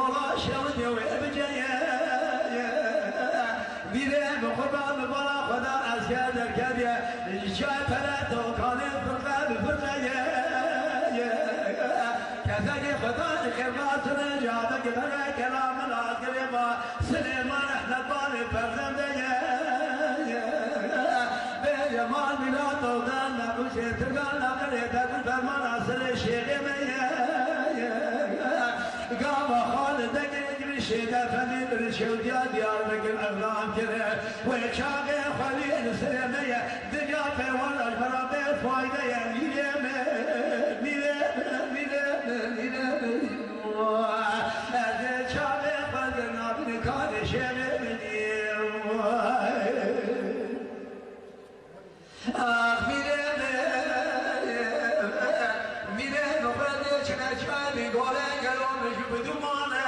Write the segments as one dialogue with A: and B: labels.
A: بالا شود و بجایه میره به قربان بالا خدا از کردر کردیه چای پره دوکانه فرقه بفرقه کسانی خدا خرماتنا جاده که بره کلام الاسکری با سلیمان احمد بال فرزنده به جمال میلاد دودن نبوش ترگان نقل تکل فرمان اصل شیخ میه گاما خالده گری شیده فنی بر شودیا دیار بکر اغلام کره و چاقه خلیل سلیمیه دنیا پیوانش برا به فایده میره از چاقه خلیل نابین کار شیخ میدیم آخ میره نخواده چنه چای گوله گلومش بدومانه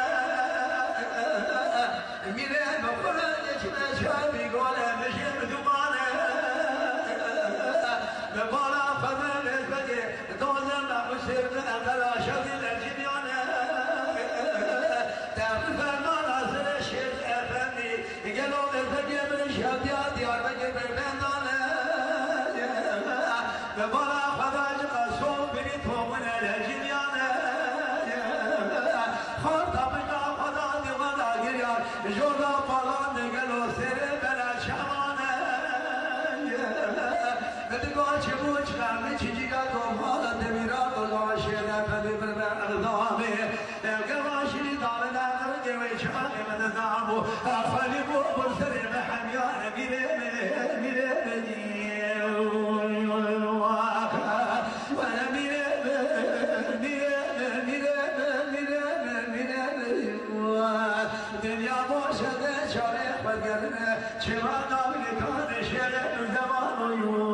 A: میره نخواده چنه چای گوله مشه بدومانه به بالا خمه نسبتی دوزن نخوشتر اقلا شدی لجنیانه تفت فرمان اصل شیخ افندی گلوم ازدگی من شدیا دیار بگیر بندانه به بالا خدا جقصون بینی تومن لجنیانه خود تابشنا خدا دیوانا گریان جودا پالان نگلو سر بلا شمانه ندگاه چه بوچ کرمی چی جیگا کم حالا دمیرا بلگاه شیده پدی برده اقدامه گواشی داره نقر دیوی چانه مدزامو خالی بو برسره به حمیان میره دنیا باشده چاره بگرنه چه وقت آبی کانه شده زمان و